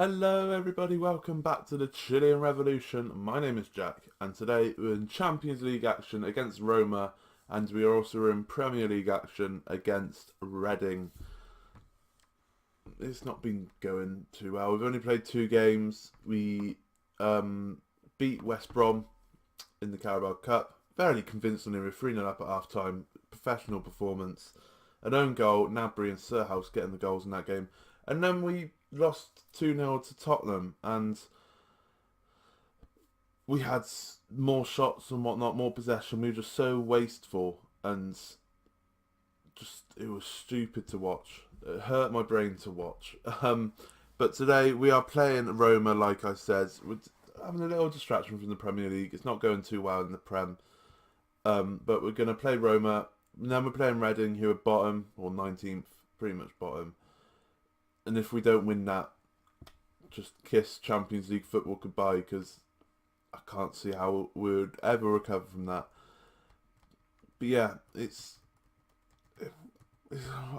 Hello everybody, welcome back to the Chilean Revolution. My name is Jack and today we're in Champions League action against Roma and we are also in Premier League action against Reading. It's not been going too well. We've only played 2 games. We beat West Brom in the Carabao Cup fairly convincingly. We're 3-0 up at half time. Professional performance. An own goal, Nabry and Sirhouse getting the goals in that game. And then we lost 2-0 to Tottenham, and we had more shots and whatnot, more possession. We were just so wasteful, and just it was stupid to watch. It hurt my brain to watch. But today we are playing Roma, like I said. We're having a little distraction from the Premier League. It's not going too well in the Prem. But we're going to play Roma. Then we're playing Reading, who are bottom, or 19th, pretty much bottom. And if we don't win that, just kiss Champions League football goodbye, because I can't see how we would ever recover from that. But yeah, I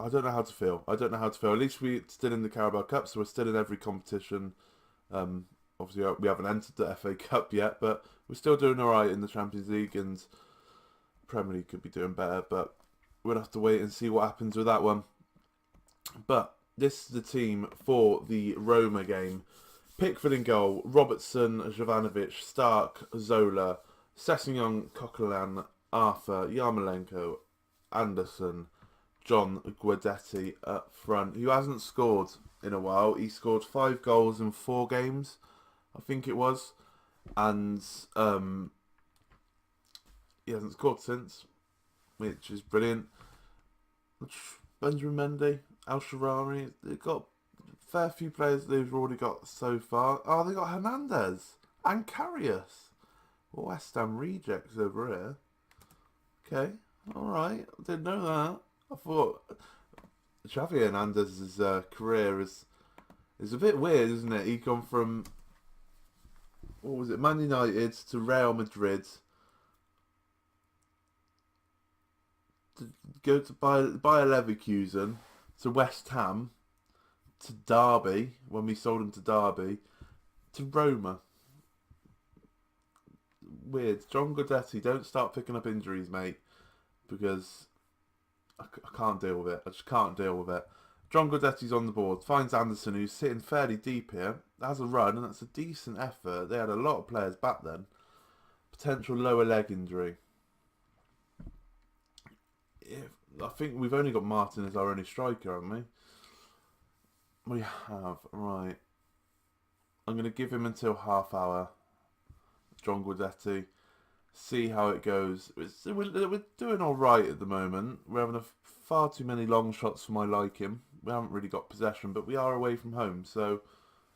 don't know how to feel. I don't know how to feel. At least we're still in the Carabao Cup, so we're still in every competition. Obviously, we haven't entered the FA Cup yet, but we're still doing alright in the Champions League, and Premier League could be doing better, but we'll have to wait and see what happens with that one. But this is the team for the Roma game. Pickford in goal, Robertson, Jovanovic, Stark, Zola, Sessegnon, Coquelin, Arthur, Yarmolenko, Anderson, John Guidetti up front, who hasn't scored in a while. He scored 5 goals in 4 games, I think it was, and he hasn't scored since, which is brilliant. Benjamin Mendy, Al Sharari, they've got a fair few players they've already got so far. Oh, they got Hernandez and Karius. West Ham rejects over here. Okay, alright, I didn't know that. I thought Xavi Hernandez's career is a bit weird, isn't it? He gone from, what was it, Man United to Real Madrid, to go to Bayer Leverkusen, to West Ham, to Derby, when we sold him to Derby, to Roma. Weird. John Guidetti, don't start picking up injuries, mate, because I can't deal with it. I just can't deal with it. John Guidetti's on the board, finds Anderson, who's sitting fairly deep here, has a run, and that's a decent effort. They had a lot of players back then. Potential lower leg injury. I think we've only got Martin as our only striker, haven't we? We have, right. I'm going to give him until half hour, John Guidetti. See how it goes. We're doing alright at the moment. We're having far too many long shots for my liking. We haven't really got possession, but we are away from home, so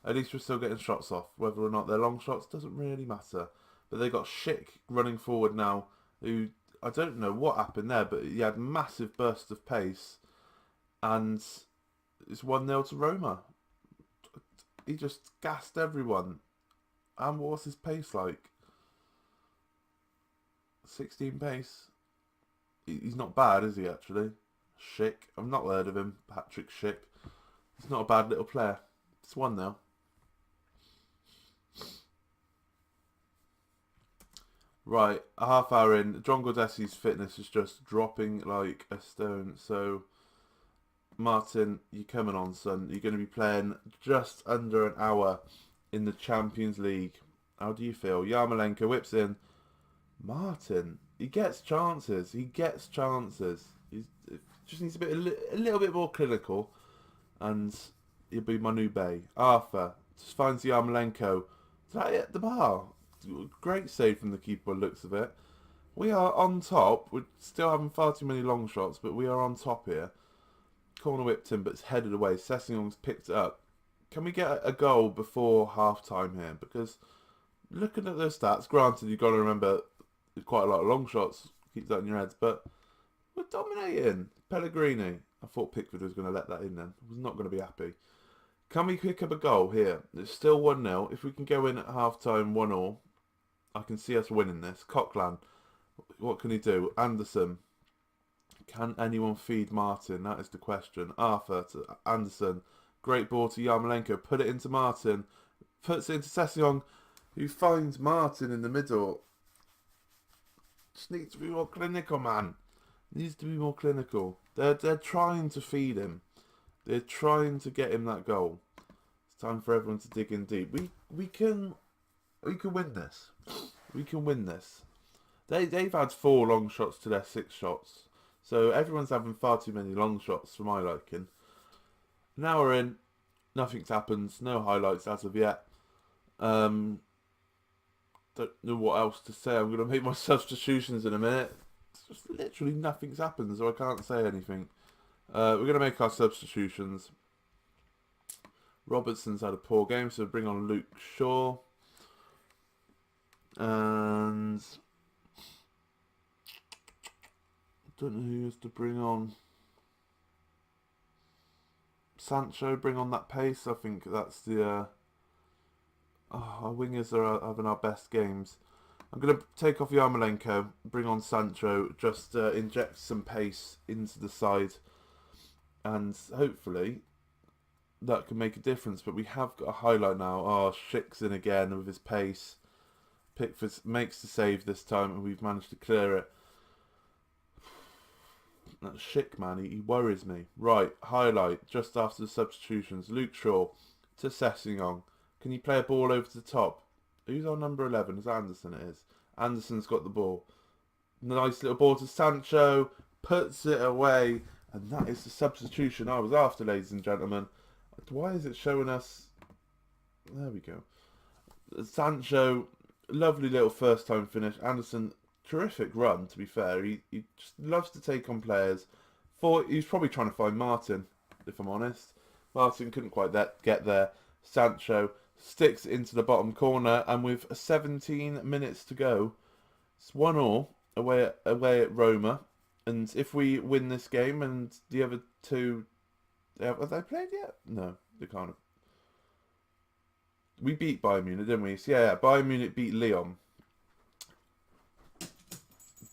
at least we're still getting shots off. Whether or not they're long shots doesn't really matter. But they got Schick running forward now, who, I don't know what happened there, but he had massive bursts of pace, and it's 1-0 to Roma. He just gassed everyone. And what's his pace like? 16 pace. He's not bad, is he, actually? Schick. I've not heard of him. Patrick Schick. He's not a bad little player. It's 1-0. Right, a half hour in. John Guidetti's fitness is just dropping like a stone. So, Martin, you're coming on, son. You're going to be playing just under an hour in the Champions League. How do you feel? Yarmolenko whips in. Martin, he gets chances. He just needs a little bit more clinical, and he'll be my new bay. Arthur just finds Yarmolenko. Did that hit the bar? Great save from the keeper, looks of it. We are on top. We're still having far too many long shots, but we are on top here. Corner whipped him, but it's headed away. Sessegnon's picked it up. Can we get a goal before half time here? Because looking at those stats, granted, you've got to remember quite a lot of long shots. Keep that in your heads, but we're dominating. Pellegrini. I thought Pickford was going to let that in then. I was not going to be happy. Can we pick up a goal here? It's still 1-0. If we can go in at half time 1-0, I can see us winning this. Coquelin. What can he do? Anderson. Can anyone feed Martin? That is the question. Arthur to Anderson. Great ball to Yarmolenko. Put it into Martin. Puts it into Session, who finds Martin in the middle. Just needs to be more clinical, man. Needs to be more clinical. They're trying to feed him. They're trying to get him that goal. It's time for everyone to dig in deep. We can win this. We can win this. They've had 4 long shots to their 6 shots. So everyone's having far too many long shots for my liking. Now we're in. Nothing's happened. No highlights as of yet. Don't know what else to say. I'm going to make my substitutions in a minute. Just literally nothing's happened, so I can't say anything. We're going to make our substitutions. Robertson's had a poor game, so bring on Luke Shaw. And don't know who is to bring on. Sancho, bring on that pace. I think that's the... our wingers are having our best games. I'm going to take off Yarmolenko, bring on Sancho, just inject some pace into the side. And hopefully that can make a difference. But we have got a highlight now. Oh, Schick's in again with his pace. Pickford makes the save this time, and we've managed to clear it. That Schick, man, he worries me. Right, highlight, just after the substitutions. Luke Shaw to Sessignon. Can you play a ball over to the top? Who's on number 11? It's Anderson, it is. Anderson's got the ball. Nice little ball to Sancho. Puts it away. And that is the substitution I was after, ladies and gentlemen. Why is it showing us... There we go. Sancho... Lovely little first time finish. Anderson, terrific run, to be fair. He just loves to take on players. He's probably trying to find Martin, if I'm honest. Martin couldn't quite get there. Sancho sticks it into the bottom corner, and with 17 minutes to go, it's 1-1 away at Roma. And if we win this game and the other two... Have they played yet? No, they can't have. We beat Bayern Munich, didn't we? So yeah, Bayern Munich beat Lyon.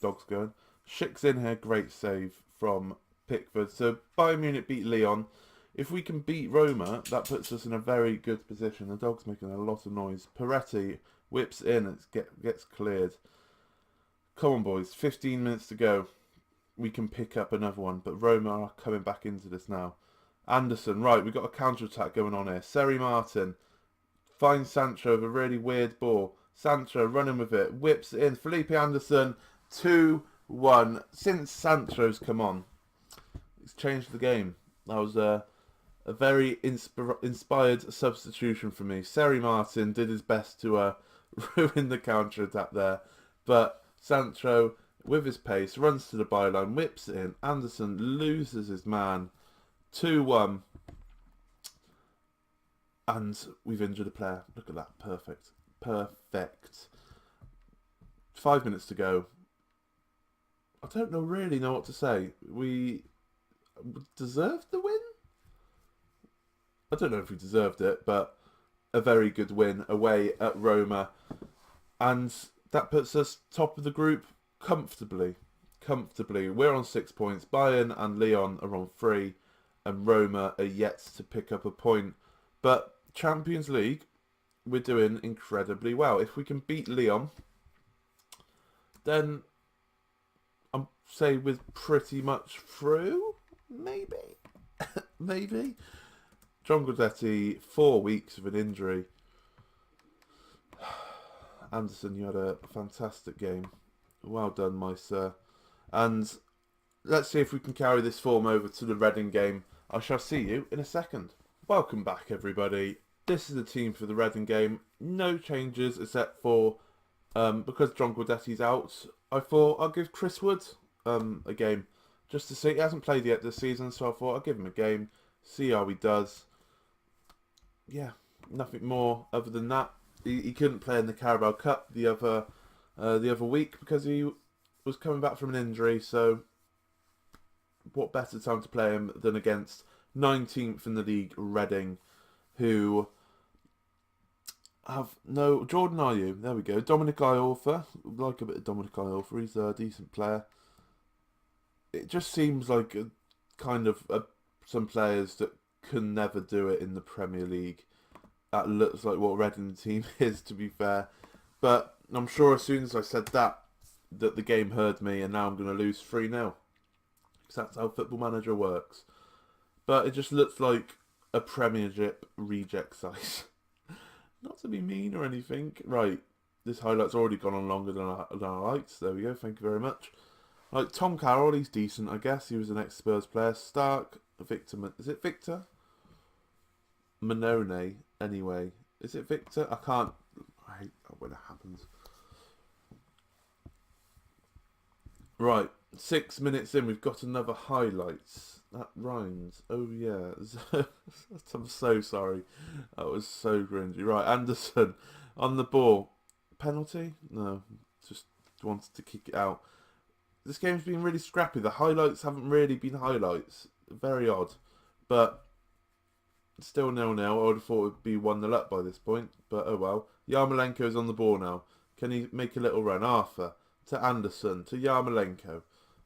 Dog's going. Schick's in here. Great save from Pickford. So Bayern Munich beat Lyon. If we can beat Roma, that puts us in a very good position. The dog's making a lot of noise. Peretti whips in and gets cleared. Come on, boys. 15 minutes to go. We can pick up another one. But Roma are coming back into this now. Anderson. Right, we've got a counter-attack going on here. Seri Martin finds Sancho with a really weird ball. Sancho running with it. Whips it in. Felipe Anderson. 2-1. Since Sancho's come on, it's changed the game. That was a very inspired substitution for me. Seri Martin did his best to ruin the counter-attack there. But Sancho, with his pace, runs to the byline, whips it in. Anderson loses his man. 2-1. And we've injured a player. Look at that. Perfect. Perfect. 5 minutes to go. I don't really know what to say. We deserved the win? I don't know if we deserved it, but a very good win away at Roma. And that puts us top of the group comfortably. Comfortably. We're on 6 points. Bayern and Lyon are on 3. And Roma are yet to pick up a point. But Champions League, we're doing incredibly well. If we can beat Lyon, then I'm say we're pretty much through. Maybe. Maybe. John Guidetti, 4 weeks of an injury. Anderson, you had a fantastic game. Well done, my sir. And let's see if we can carry this form over to the Reading game. I shall see you in a second. Welcome back, everybody. This is the team for the Reading game. No changes except for, because John Guidetti's out, I thought I'll give Chris Wood a game. Just to see. He hasn't played yet this season, so I thought I'll give him a game. See how he does. Yeah, nothing more other than that. He couldn't play in the Carabao Cup the other week because he was coming back from an injury, so what better time to play him than against 19th in the league Reading, who have no... Jordan Ayew, there we go. Dominic Iorfa, like a bit of Dominic Iorfa, he's a decent player. It just seems like some players that can never do it in the Premier League. That looks like what Reading team is, to be fair. But I'm sure as soon as I said that the game heard me, and now I'm going to lose 3-0. Because that's how Football Manager works. But it just looks like a Premiership reject site. Not to be mean or anything. Right, this highlight's already gone on longer than I liked. There we go, thank you very much. Like, Tom Carroll, he's decent, I guess. He was an ex-Spurs player. Stark, Victor... Is it Victor? Manone, anyway. Is it Victor? I can't... I hate that when it happens. Right, 6 minutes in, we've got another highlights. That rhymes. Oh, yeah. I'm so sorry. That was so cringy. Right, Anderson on the ball. Penalty? No, just wanted to kick it out. This game's been really scrappy. The highlights haven't really been highlights. Very odd. But still 0-0. I would have thought it would be 1-0 up by this point. But oh well. Yarmolenko's on the ball now. Can he make a little run? Arthur to Anderson to Yarmolenko.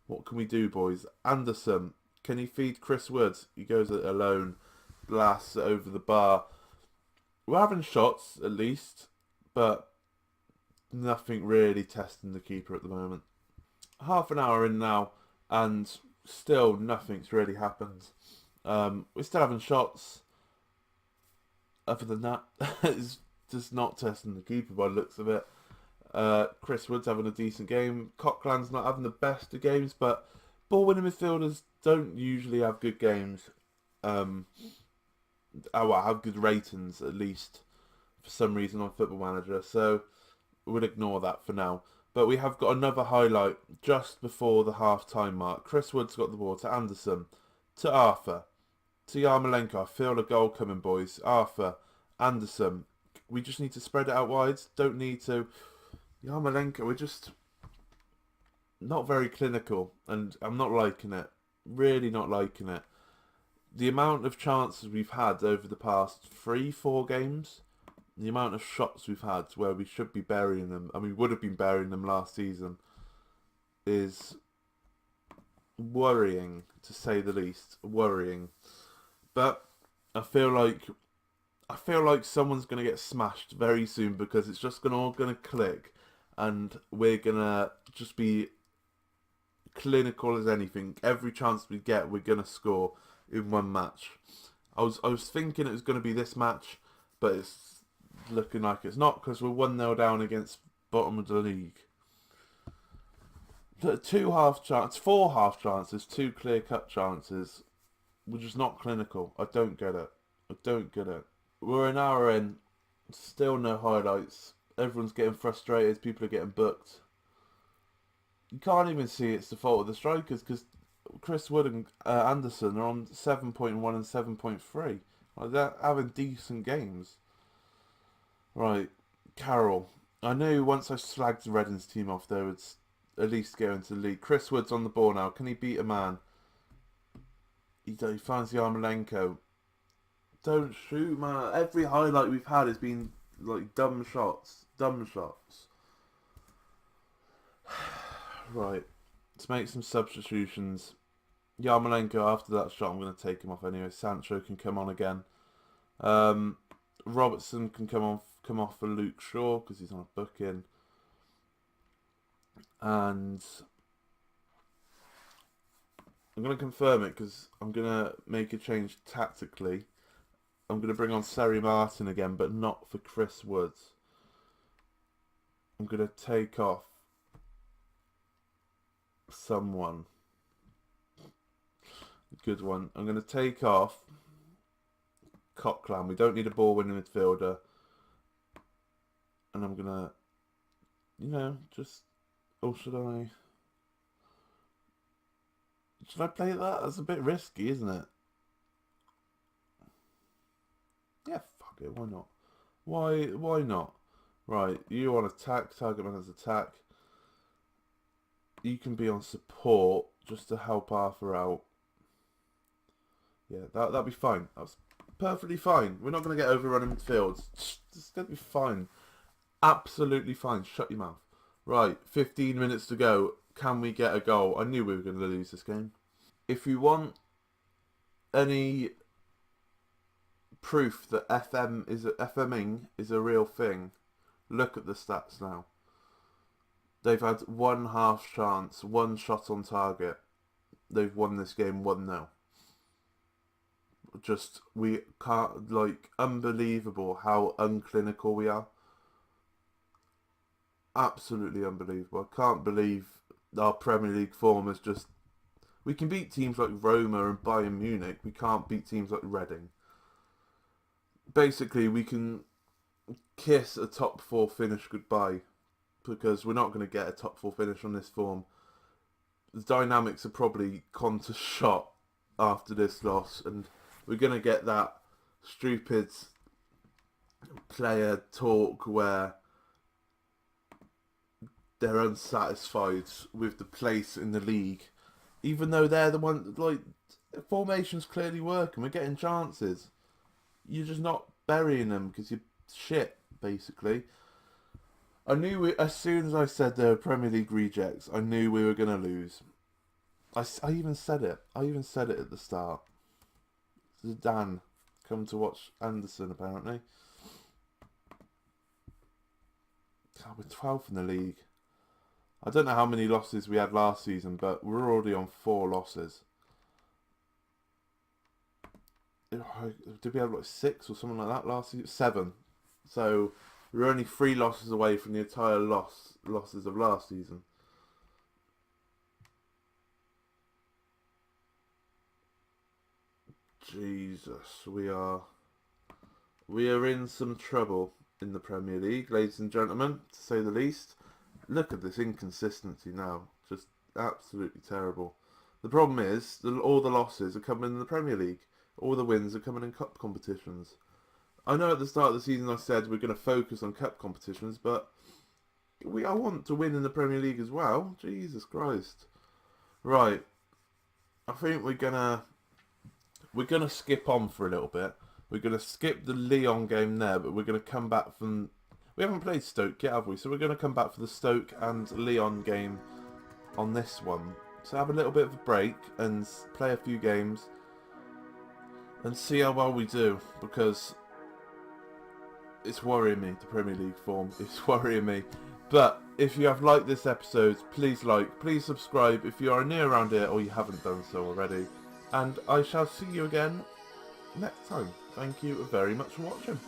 What can we do, boys? Anderson. Can he feed Chris Woods? He goes it alone. Blasts over the bar. We're having shots, at least. But nothing really testing the keeper at the moment. Half an hour in now, and still nothing's really happened. We're still having shots. Other than that, it's just not testing the keeper by the looks of it. Chris Wood's having a decent game. Coquelin's not having the best of games, but ball-winning midfielders don't usually have good games. Have good ratings, at least, for some reason on Football Manager. So we'll ignore that for now. But we have got another highlight just before the half-time mark. Chris Wood's got the ball to Anderson, to Arthur, to Yarmolenko. I feel a goal coming, boys. Arthur, Anderson. We just need to spread it out wide. Don't need to. Yarmolenko, we're just not very clinical, and I'm not liking it. Really not liking it. The amount of chances we've had over the past 3-4 games, the amount of shots we've had where we should be burying them, and we would have been burying them last season, is worrying, to say the least. Worrying. But I feel like someone's going to get smashed very soon, because it's just all going to click, and we're going to just be clinical as anything. Every chance we get, we're going to score in one match. I was thinking it was going to be this match, but it's looking like it's not, because we're 1-0 down against bottom of the league. 4 half chances, 2 clear-cut chances. We're just not clinical. I don't get it. We're an hour in, still no highlights. Everyone's getting frustrated. People are getting booked. You can't even see it's the fault of the strikers, because Chris Wood and Anderson are on 7.1 and 7.3. Like, they're having decent games. Right, Carroll. I knew once I slagged Reading's team off, they would at least go into the league. Chris Wood's on the ball now. Can he beat a man? He finds Yarmolenko. Don't shoot, man. Every highlight we've had has been like dumb shots. Right, let's make some substitutions. Yarmolenko, after that shot, I'm going to take him off anyway. Sancho can come on again. Robertson can come off for Luke Shaw, because he's on a booking. And I'm going to confirm it, because I'm going to make a change tactically. I'm going to bring on Seri Martin again, but not for Chris Woods. I'm going to take off someone. Good one. I'm going to take off Coquelin. We don't need a ball-winning midfielder. And I'm going to, just... Or should I... Should I play that? That's a bit risky, isn't it? Yeah, fuck it. Why not? Why not? Right, you on attack. Target man has attack. You can be on support just to help Arthur out. Yeah, that'll be fine. That's perfectly fine. We're not going to get overrun in midfield. It's going to be fine. Absolutely fine. Shut your mouth. Right, 15 minutes to go. Can we get a goal? I knew we were going to lose this game. If you want any proof that FMing is a real thing. Look at the stats now. They've had one half chance, one shot on target. They've won this game 1-0. Just, we can't, like, unbelievable how unclinical we are. Absolutely unbelievable. I can't believe our Premier League form is just... We can beat teams like Roma and Bayern Munich. We can't beat teams like Reading. Basically, we can kiss a top 4 finish goodbye, because we're not going to get a top 4 finish on this form. The dynamics are probably gone to shot after this loss, and we're going to get that stupid player talk where they're unsatisfied with the place in the league, even though they're the one, like, formation's clearly working, we're getting chances. You're just not burying them because you're shit, basically. I knew as soon as I said they were Premier League rejects, I knew we were going to lose. I even said it. I even said it at the start. Zidane come to watch Anderson, apparently. God, we're 12th in the league. I don't know how many losses we had last season, but we're already on 4 losses. Did we have like 6 or something like that last season? 7. So we're only 3 losses away from the entire losses of last season. Jesus, we are in some trouble in the Premier League, ladies and gentlemen, to say the least. Look at this inconsistency now, just absolutely terrible. The problem is all the losses are coming in the Premier League. All the wins are coming in cup competitions. I know at the start of the season I said we're going to focus on cup competitions, but I want to win in the Premier League as well. Jesus Christ. Right. I think we're gonna skip on for a little bit. We're gonna skip the Lyon game there, but we're gonna come back from... We haven't played Stoke yet, have we? So we're gonna come back for the Stoke and Lyon game on this one. So have a little bit of a break and play a few games and see how well we do, because it's worrying me, the Premier League form. It's worrying me. But if you have liked this episode, please like, please subscribe if you are new around here or you haven't done so already. And I shall see you again next time. Thank you very much for watching.